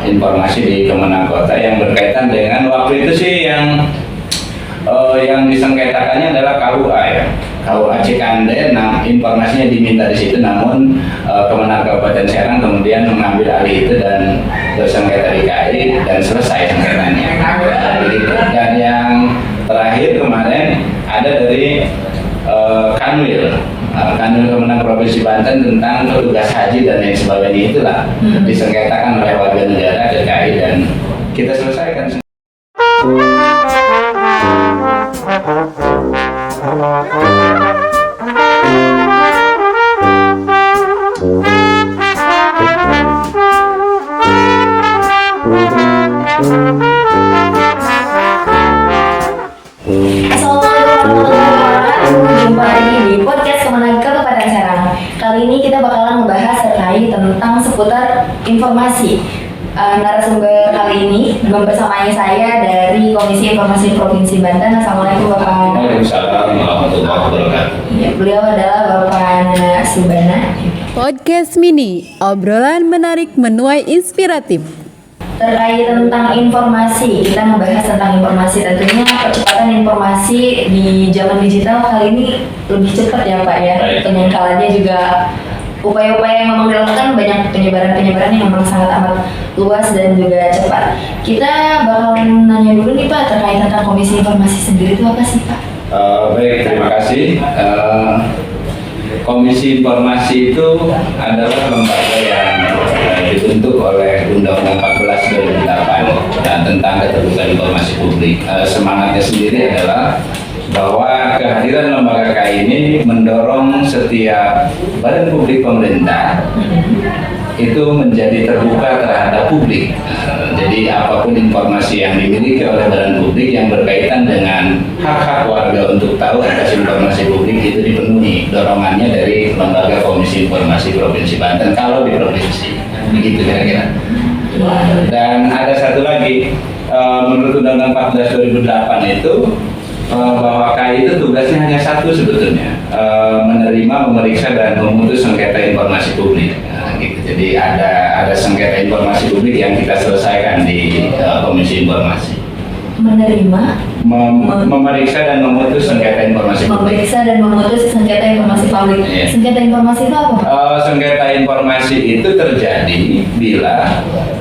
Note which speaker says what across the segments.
Speaker 1: informasi di Kemenang Kota yang berkaitan dengan waktu itu sih yang disengketakannya adalah KUA ya. KUA Cikande, nah informasinya diminta di situ, namun Kemenang Kabupaten Serang kemudian mengambil alih itu dan bersengketa di KAI dan selesai sengketanya. Dan yang terakhir kemarin ada dari Kanwil Kemenang Provinsi Banten tentang petugas haji dan lain sebagainya, itulah disengketakan oleh warga negara ke KAI dan kita selesaikan.
Speaker 2: Jumpa lagi di podcast Kemenang Kabupaten Serang. Kali ini kita bakalan membahas terkait tentang seputar informasi. Narasumber kali ini bersama saya dari Komisi Informasi Provinsi Banten. Assalamualaikum Bapak.
Speaker 1: Waalaikumsalam warahmatullahi wabarakatuh.
Speaker 2: Ya, beliau adalah Bapak Nana Subana.
Speaker 3: Podcast Mini, obrolan menarik menuai inspiratif.
Speaker 2: Terkait tentang informasi, kita membahas tentang informasi. Tentunya percepatan informasi di zaman digital kali ini lebih cepat ya Pak ya. Penyangkalannya juga, upaya-upaya yang memang dilakukan, banyak penyebaran yang memang sangat amat luas dan juga cepat. Kita bakal nanya dulu nih Pak, terkait tentang Komisi Informasi sendiri itu apa sih Pak?
Speaker 1: Baik, terima kasih. Komisi Informasi itu adalah lembaga yang dibentuk oleh Undang-Undang 14 2008 dan tentang keterbukaan informasi publik. Semangatnya sendiri adalah bahwa kehadiran lembaga KAI ini mendorong setiap badan publik pemerintah itu menjadi terbuka terhadap publik. Jadi apapun informasi yang dimiliki oleh badan publik yang berkaitan dengan hak-hak warga untuk tahu atas informasi publik itu dipenuhi. Dorongannya dari lembaga Komisi Informasi Provinsi Banten kalau di provinsi, begitu kira-kira. Dan ada satu lagi, menurut Undang-Undang 14 2008 itu bahwa KAI itu tugasnya hanya satu sebetulnya, menerima, memeriksa dan memutus sengketa informasi publik. Gitu. Jadi ada sengketa informasi publik yang kita selesaikan di Komisi Informasi.
Speaker 2: Menerima,
Speaker 1: memeriksa dan memutus sengketa informasi publik.
Speaker 2: Memeriksa dan memutus sengketa informasi publik.
Speaker 1: Yeah.
Speaker 2: Sengketa informasi itu apa?
Speaker 1: Sengketa informasi itu terjadi bila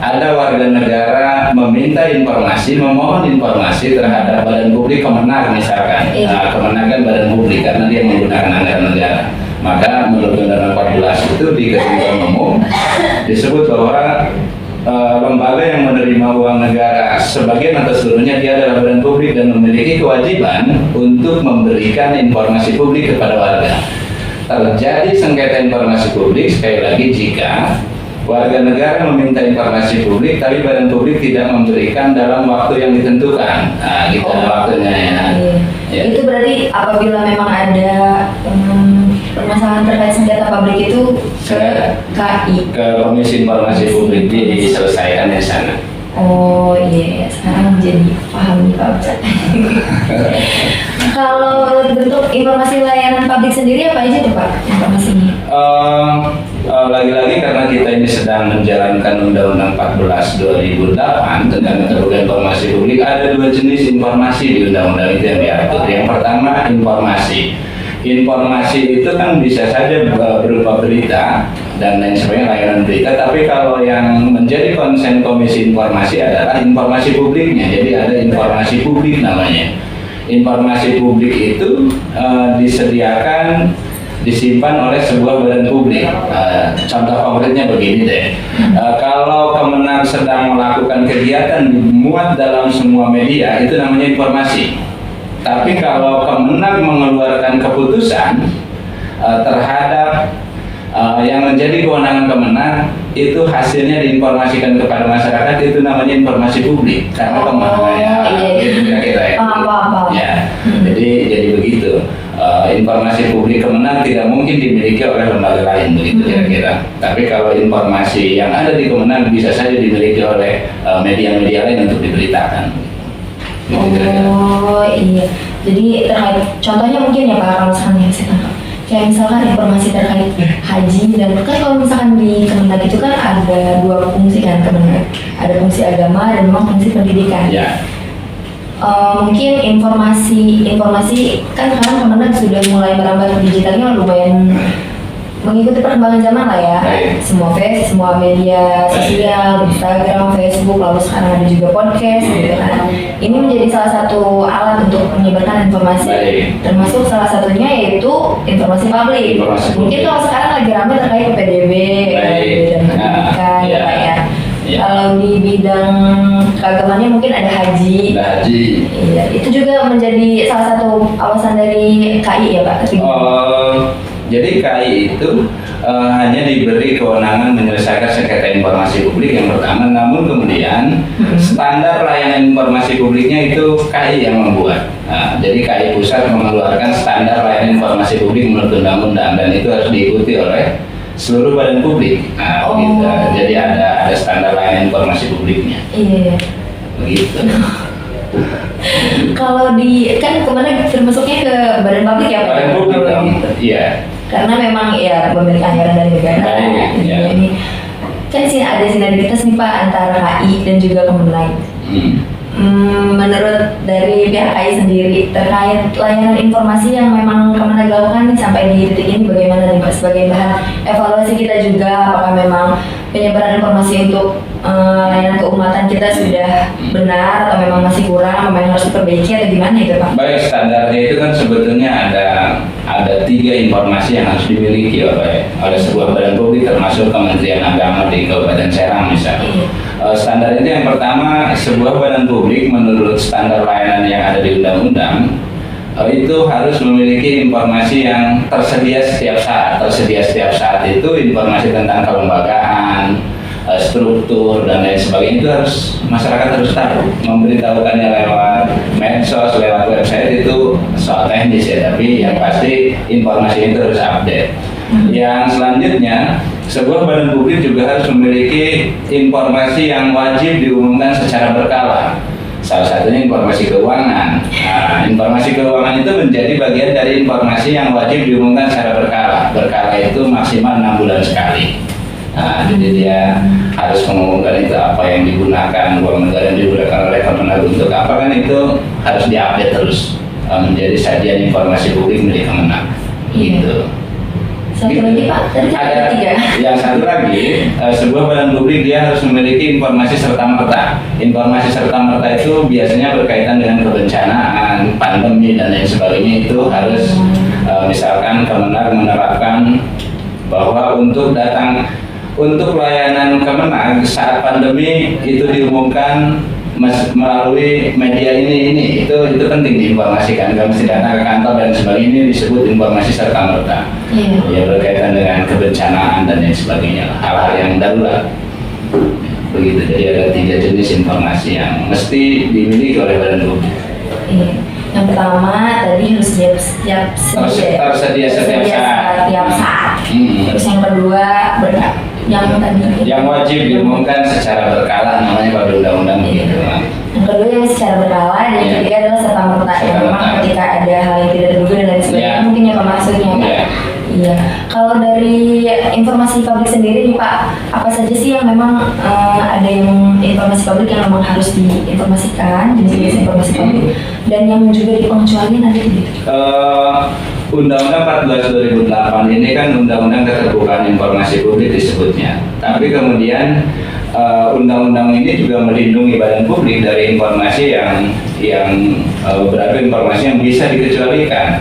Speaker 1: ada warga negara meminta informasi, memohon informasi terhadap badan publik Kemenang misalkan.
Speaker 2: Yeah.
Speaker 1: Kemenang kan badan publik karena dia menggunakan anggaran negara. Maka menurut Undang-Undang 14 itu di ketentuan umum disebut bahwa lembaga yang menerima uang negara sebagian atau seluruhnya dia adalah badan publik dan memiliki kewajiban untuk memberikan informasi publik kepada warga. Terjadi sengketa informasi publik sekali lagi jika warga negara meminta informasi publik tapi badan publik tidak memberikan dalam waktu yang ditentukan. Nah, gitu waktunya ya.
Speaker 2: Ya. Itu berarti apabila memang ada permasalahan terkait sengketa publik itu ke KAI,
Speaker 1: ke Komisi Informasi Publik diselesaikan di sana.
Speaker 2: Oh iya, sekarang jadi paham nih Pak Ustaz. Kalau bentuk informasi layanan publik sendiri apa aja tuh Pak informasinya?
Speaker 1: Lagi-lagi karena kita ini sedang menjalankan Undang-Undang 14 2008 tentang keterbukaan informasi publik, ada dua jenis informasi di undang-undang itu yang diatur. Yang pertama informasi itu kan bisa saja berupa berita dan lain sebagainya, layanan berita, tapi kalau yang menjadi konsen Komisi Informasi adalah informasi publiknya. Jadi ada informasi publik namanya. Informasi publik itu disediakan, disimpan oleh sebuah badan publik. Contoh konkretnya begini deh, kalau Kemenang sedang melakukan kegiatan dimuat dalam semua media, itu namanya informasi. Tapi kalau Kemenang mengeluarkan keputusan terhadap yang menjadi kewenangan Kemenang, itu hasilnya diinformasikan kepada masyarakat, itu namanya informasi publik. Karena jadi begitu. Informasi publik Kemenang tidak mungkin dimiliki oleh lembaga lain, begitu kira-kira. Tapi kalau informasi yang ada di Kemenang bisa saja dimiliki oleh media-media lain untuk diberitakan.
Speaker 2: Oh iya, jadi terkait contohnya mungkin ya Pak, kalau misalnya saya tangkap. kayak misalkan informasi terkait haji dan kan kalau misalkan di Kemenag itu kan ada dua fungsi kan Kemenag, ada fungsi agama dan memang fungsi pendidikan.
Speaker 1: Ya.
Speaker 2: Mungkin informasi kan sekarang Kemenag sudah mulai merambah ke digitalnya lumayan mengikuti perkembangan zaman lah ya.
Speaker 1: Baik.
Speaker 2: Semua media sosial, Instagram, Facebook, lalu sekarang ada juga podcast gitu kan. Ini menjadi salah satu alat untuk menyebarkan informasi.
Speaker 1: Baik.
Speaker 2: Termasuk salah satunya yaitu informasi publik.
Speaker 1: Informasi
Speaker 2: Mungkin
Speaker 1: publik.
Speaker 2: kalau sekarang lagi ramai terkait PPDB
Speaker 1: Baik.
Speaker 2: dan pendidikan
Speaker 1: Ya.
Speaker 2: ya Pak ya.
Speaker 1: Ya.
Speaker 2: Kalau di bidang keagamannya mungkin ada haji.
Speaker 1: Haji.
Speaker 2: Iya, itu juga menjadi salah satu awasan dari KI ya Pak.
Speaker 1: Jadi KI itu hanya diberi kewenangan menyelesaikan sengketa informasi publik yang pertama, namun kemudian standar layanan informasi publiknya itu KI yang membuat. Nah, jadi KI pusat mengeluarkan standar layanan informasi publik menurut undang-undang dan itu harus diikuti oleh seluruh badan publik. Nah, begitu. Jadi ada standar layanan informasi publiknya.
Speaker 2: Iya.
Speaker 1: Begitu.
Speaker 2: Kalau di kan kemana termasuknya ke badan publik ya Pak?
Speaker 1: Badan publik
Speaker 2: Kalau
Speaker 1: dong.
Speaker 2: gitu.
Speaker 1: Iya.
Speaker 2: Karena memang ya pemilik anggaran dari negara.
Speaker 1: Baik, ya.
Speaker 2: Ini kan sih ada sinergitas nih Pak antara KI dan juga Kemenag. Menurut dari pihak KI sendiri terkait layanan informasi yang memang Kemenag lakukan nih sampai di detik ini bagaimana nih Pak sebagai bahan evaluasi kita juga apakah memang penyebaran informasi untuk layanan keumatan kita sudah benar atau memang masih kurang, apa yang harus diperbaiki atau gimana itu Pak?
Speaker 1: Baik, standarnya itu kan sebetulnya ada 3 informasi yang harus dimiliki oleh sebuah badan publik termasuk Kementerian Agama di Kabupaten Serang misalnya. Standar itu yang pertama, sebuah badan publik menurut standar layanan yang ada di undang-undang itu harus memiliki informasi yang tersedia setiap saat. Tersedia setiap saat itu informasi tentang kelembagaan, struktur dan lain sebagainya itu harus masyarakat harus tahu. Memberitahukannya lewat medsos, lewat website itu soal teknis ya, tapi yang pasti informasi itu harus update. Yang selanjutnya, sebuah badan publik juga harus memiliki informasi yang wajib diumumkan secara berkala. Salah satunya informasi keuangan. Nah, informasi keuangan itu menjadi bagian dari informasi yang wajib diumumkan secara berkala. Berkala itu maksimal 6 bulan sekali. Nah, jadi dia harus mengumumkan itu apa yang digunakan, uang negara yang digunakan oleh Kemenag untuk apa kan itu harus diupdate terus menjadi sajian informasi publik milik Kemenag. Gitu.
Speaker 2: Satu lagi Pak, tadi ada 3.
Speaker 1: Yang satu lagi, sebuah badan publik dia harus memiliki informasi serta-merta. Informasi serta-merta itu biasanya berkaitan dengan kebencanaan, pandemi dan lain sebagainya itu harus misalkan Kemenag menerapkan bahwa untuk layanan Kemenag saat pandemi itu diumumkan melalui media ini itu penting diinformasikan. Kalau mesti datang ke kantor dan sebagainya ini disebut informasi serta merta. Ya berkaitan dengan kebencanaan dan lain sebagainya, hal-hal yang darurat. Begitu. Jadi ada 3 jenis informasi yang mesti dimiliki oleh badan publik.
Speaker 2: Yang pertama tadi harus tersedia setiap saat. Terus yang kedua yang
Speaker 1: wajib diumumkan secara berkala namanya pada undang-undang begitu.
Speaker 2: Yang kedua yang secara berkala dan yang ketiga adalah serta merta. Memang ketika ada hal yang tidak terduga dan lain sebagainya mungkin yang maksudnya Pak. Iya. Kalau dari informasi publik sendiri nih Pak, apa saja sih yang memang ada yang informasi publik yang memang harus diinformasikan, jenis-jenis informasi publik dan yang juga dipengecualikan ada gitu?
Speaker 1: Undang-Undang 14 2008 ini kan Undang-Undang Keterbukaan Informasi Publik disebutnya. Tapi kemudian undang-undang ini juga melindungi badan publik dari informasi yang beberapa informasi yang bisa dikecualikan.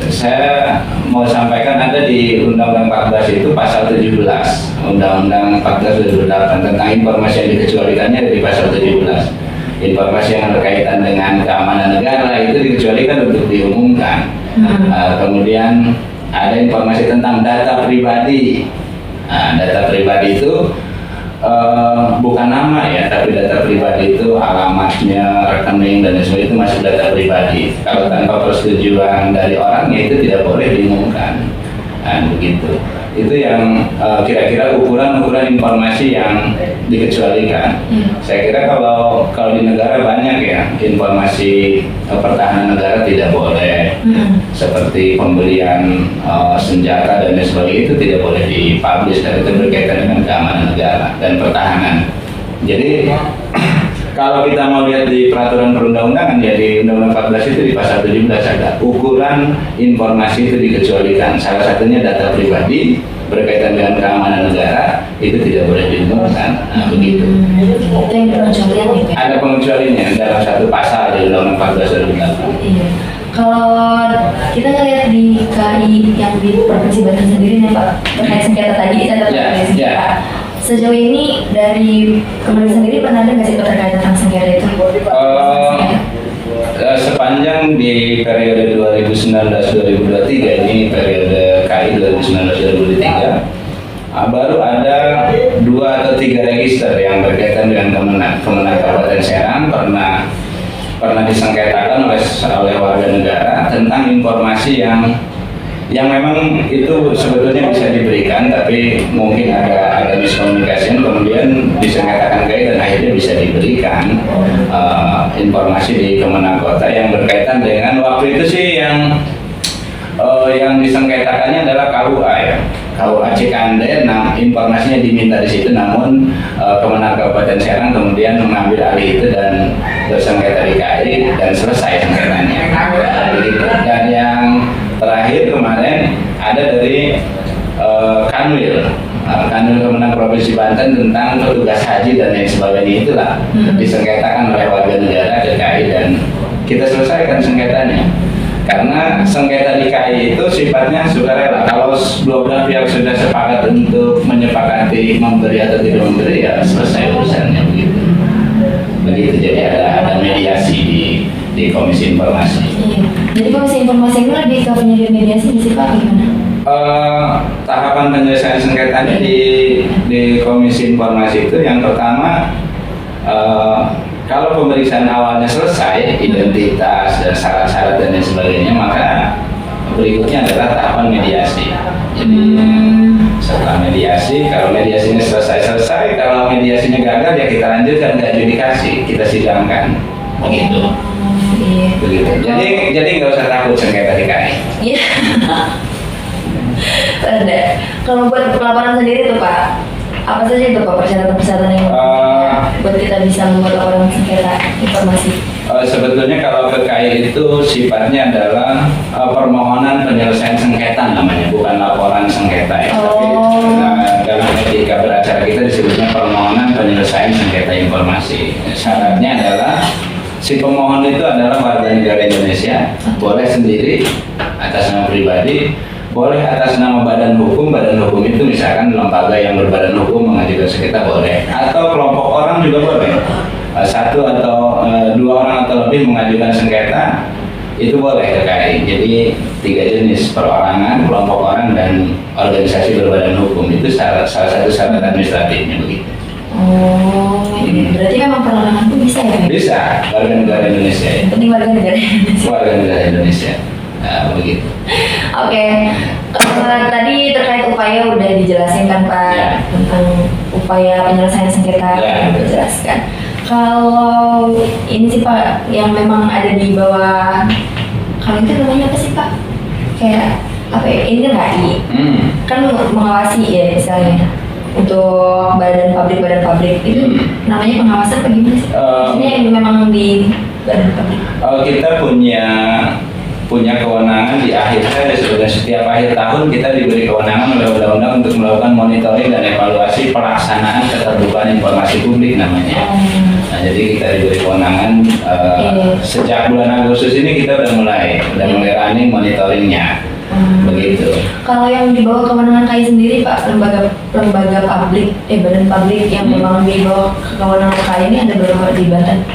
Speaker 1: Saya mau sampaikan ada di Undang-Undang 14 itu pasal 17, Undang-Undang 14 2008 tentang informasi yang dikecualikannya ada di pasal 17. Informasi yang berkaitan dengan keamanan negara itu dikecualikan untuk diumumkan. Kemudian ada informasi tentang data pribadi. Data pribadi itu bukan nama ya, tapi data pribadi itu alamatnya, rekening dan sebagainya itu masuk data pribadi. Kalau tanpa persetujuan dari orangnya itu tidak boleh diumumkan. Begitu. itu yang kira-kira ukuran informasi yang dikecualikan. Saya kira kalau di negara banyak ya informasi pertahanan negara tidak boleh, seperti pembelian senjata dan lain sebagainya itu tidak boleh dipublish karena itu berkaitan dengan keamanan negara dan pertahanan. Jadi kalau kita mau lihat di peraturan perundang-undangan ya di Undang-Undang 14 itu di pasal 17 ada ukuran informasi itu dikecualikan. Salah satunya data pribadi berkaitan dengan keamanan negara itu tidak boleh diumumkan. Nah, begitu.
Speaker 2: Itu yang pengecualian ya Pak?
Speaker 1: Ada pengecualiannya dalam satu pasal di Undang-Undang 14 2008.
Speaker 2: Iya. Kalau kita ngelihat di KI yang di Provinsi Banten sendiri nih Pak, terkait sengketa tadi saya terkait Pak. Sejauh ini dari Kementerian sendiri pernah ada nggak sih terkait tentang sengketa itu?
Speaker 1: Sepanjang di periode 2019-2023 ini periode KI 2019-2023 baru ada 2 atau 3 register yang berkaitan dengan Kemenang Kabupaten Serang pernah disengketakan oleh warga negara tentang informasi yang memang itu sebetulnya bisa diberikan tapi mungkin ada miskomunikasi kemudian disengketakan KI dan akhirnya bisa diberikan informasi di Kemenang Kota yang berkaitan dengan waktu itu sih yang disengketakannya adalah KUA ya. KUA Cikande, nah informasinya diminta di situ namun Kemenang Kabupaten Serang kemudian mengambil alih itu dan bersengketa di KI dan selesai sengketanya. Begitu. Dan yang terakhir kemarin ada dari Kanwil Kemenang Provinsi Banten tentang petugas haji dan lain sebagainya itulah disengketakan oleh warga negara ke KI dan kita selesaikan sengketanya karena sengketa di KI itu sifatnya sukarela. Kalau dua belah pihak sudah sepakat untuk menyepakati memberi atau tidak memberi ya selesai urusannya begitu. Jadi ada mediasi di Komisi Informasi.
Speaker 2: Iya. Jadi Komisi Informasi ini lebih ke penyelidikan mediasi sih Pak gimana?
Speaker 1: Tahapan penyelesaian sengketanya di Komisi Informasi itu yang pertama kalau pemeriksaan awalnya selesai identitas dan syarat-syarat dan lain sebagainya maka berikutnya adalah tahapan mediasi. Jadi setelah mediasi kalau mediasinya selesai kalau mediasinya gagal ya kita lanjutkan ke adjudikasi kita sidangkan begitu.
Speaker 2: Iya.
Speaker 1: Begitu. Jadi nggak usah takut sengketa di KI.
Speaker 2: Iya. Ada. Kalau buat pelaporan sendiri tuh Pak, apa saja itu Pak persyaratan-persyaratan yang buat kita bisa membuat laporan sengketa informasi?
Speaker 1: Sebetulnya kalau ke KI itu sifatnya adalah permohonan penyelesaian sengketa namanya, bukan laporan sengketa ya. Tapi dalam etika beracara kita disebutnya permohonan penyelesaian sengketa informasi. Syaratnya adalah si pemohon itu adalah warga negara Indonesia, boleh sendiri atas nama pribadi, boleh atas nama badan hukum itu misalkan lembaga yang berbadan hukum mengajukan sengketa boleh, atau kelompok orang juga boleh, 1 atau 2 orang atau lebih mengajukan sengketa itu boleh ke KI. Jadi 3 jenis, perorangan, kelompok orang dan organisasi berbadan hukum itu salah satu syarat administratifnya begitu.
Speaker 2: Berarti memang perorangan pun bisa ya?
Speaker 1: Bisa, warga negara Indonesia ya.
Speaker 2: Penting warga negara Indonesia.
Speaker 1: Warga negara Indonesia. Nah, begitu.
Speaker 2: Oke. Tadi terkait upaya udah dijelasin kan Pak
Speaker 1: Ya.
Speaker 2: tentang upaya penyelesaian sengketa
Speaker 1: Ya.
Speaker 2: dijelaskan. Kalau ini sih Pak yang memang ada di bawah, kalau itu namanya apa sih Pak? Kayak apa ya? Ini kan KI kan mengawasi ya misalnya untuk badan pabrik itu namanya pengawasan apa gimana sih? Ini yang memang di badan pabrik.
Speaker 1: Kita punya kewenangan di akhir setiap akhir tahun kita diberi kewenangan oleh undang-undang untuk melakukan monitoring dan evaluasi pelaksanaan keterbukaan informasi publik namanya. Nah, jadi kita diberi kewenangan sejak bulan Agustus ini kita udah mulai running monitoringnya. Begitu.
Speaker 2: Kalau yang di bawah kewenangan KI sendiri Pak, lembaga publik, badan publik yang memang di bawah kewenangan KI ini ada berapa di Banten?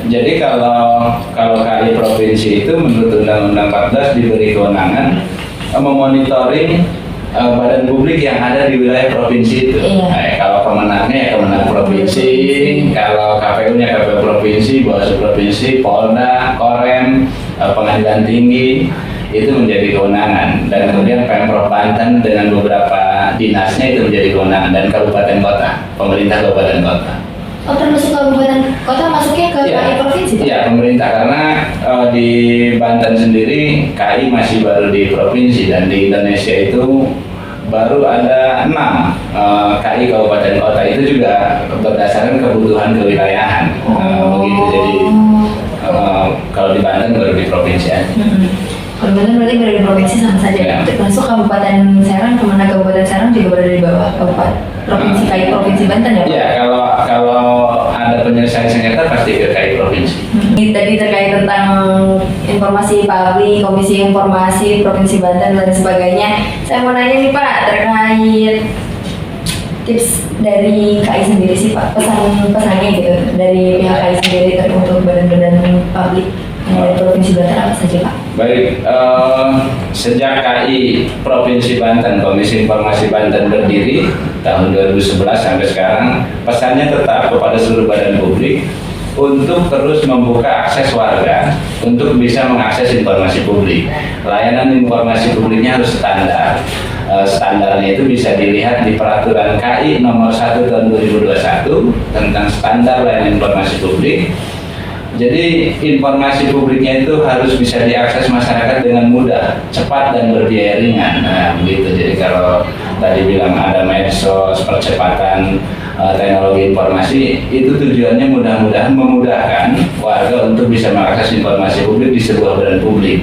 Speaker 1: Jadi kalau KI provinsi itu menurut Undang-Undang 14 diberi kewenangan memonitoring badan publik yang ada di wilayah provinsi itu. Kalau kemenangnya ya kemenang provinsi, kalau KPU-nya KPU provinsi, Bawaslu provinsi, Polda, Korem, Pengadilan Tinggi itu menjadi kewenangan, dan kemudian Pemprov Banten dengan beberapa dinasnya itu menjadi kewenangan, dan kabupaten kota, pemerintah kabupaten kota.
Speaker 2: Oh, termasuk kabupaten kota masuknya ke
Speaker 1: Iya.
Speaker 2: KI provinsi? Pak?
Speaker 1: Iya, pemerintah, karena di Banten sendiri KI masih baru di provinsi, dan di Indonesia itu baru ada 6 KI kabupaten kota, itu juga berdasarkan kebutuhan kewilayahan. Begitu, jadi kalau di Banten baru di provinsi aja.
Speaker 2: Kalau Banten berarti berada di provinsi sama saja.
Speaker 1: Ya.
Speaker 2: Termasuk Kabupaten Serang, kemana Kabupaten Serang juga berada di bawah kabupaten provinsi KI provinsi Banten ya Pak?
Speaker 1: Iya, kalau ada penyelesaian sengketa pasti ke KI provinsi.
Speaker 2: Tadi terkait tentang informasi publik, komisi informasi provinsi Banten dan sebagainya. Saya mau nanya nih Pak terkait tips dari KI sendiri sih Pak, pesannya gitu dari pihak KI sendiri untuk badan-badan publik yang dari provinsi Banten apa saja Pak?
Speaker 1: Baik, sejak KI Provinsi Banten, Komisi Informasi Banten berdiri tahun 2011 sampai sekarang, pesannya tetap kepada seluruh badan publik untuk terus membuka akses warga untuk bisa mengakses informasi publik. Layanan informasi publiknya harus standar. Standarnya itu bisa dilihat di Peraturan KI Nomor 1 Tahun 2021 tentang standar layanan informasi publik. Jadi informasi publiknya itu harus bisa diakses masyarakat dengan mudah, cepat dan berbiaya ringan. Nah, begitu. Jadi kalau tadi bilang ada medsos, percepatan teknologi informasi, itu tujuannya mudah-mudahan memudahkan warga untuk bisa mengakses informasi publik di sebuah badan publik.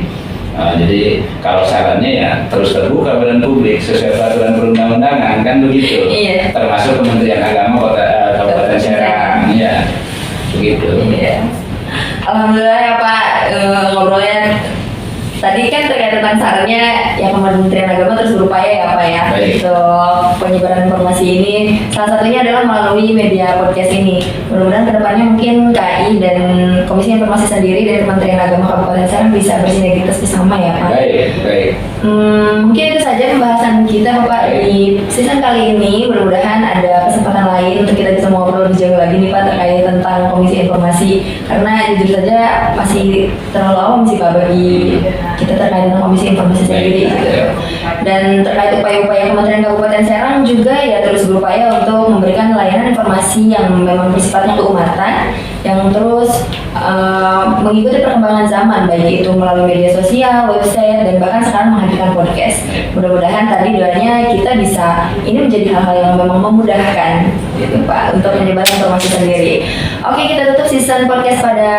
Speaker 1: Jadi kalau sarannya ya terus terbuka badan publik sesuai peraturan perundang-undangan, kan begitu.
Speaker 2: Iya.
Speaker 1: Termasuk Kementerian Agama Kabupaten Serang, ya begitu.
Speaker 2: Iya. Alhamdulillah ya Pak, ngobrolnya tadi kan terkait tentang sarannya yang Kementerian Agama terus berupaya ya Pak ya.
Speaker 1: Baik.
Speaker 2: Untuk penyebaran informasi ini, salah satunya adalah melalui media podcast ini. Mudah-mudahan kedepannya mungkin KI dan Komisi Informasi sendiri dan Kementerian Agama Kabupaten Serang bisa bersinergitas bersama ya Pak.
Speaker 1: Baik.
Speaker 2: Mungkin itu saja pembahasan kita Bapak di season kali ini. Mudah-mudahan ada kesempatan lain untuk kita bisa ngobrol lebih jauh lagi nih Pak terkait tentang Komisi Informasi, karena jujur saja masih terlalu awam sih Pak bagi kita terkait dengan Komisi Informasi sendiri gitu. Dan terkait upaya-upaya Kementerian Kabupaten Serang juga ya terus berupaya untuk memberikan layanan informasi yang memang bersifatnya keumatan, yang terus mengikuti perkembangan zaman, baik itu melalui media sosial, website, dan bahkan sekarang menghadirkan podcast. Mudah-mudahan tadi doanya kita bisa ini menjadi hal-hal yang memang memudahkan gitu Pak untuk menyebarkan informasi sendiri. Oke, kita tutup season podcast pada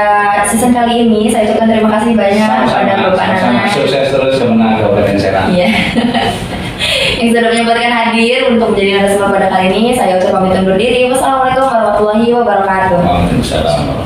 Speaker 2: season kali ini. Saya ucapkan terima kasih banyak kepada Bapak Nana.
Speaker 1: Sukses terus Kemenang Kabupaten Serang.
Speaker 2: Iya. Yang sudah menyempatkan hadir untuk menjadi narasumber pada kali ini. Saya ucap pamit undur diri. Wassalamualaikum warahmatullahi wabarakatuh.
Speaker 1: Waalaikumsalam.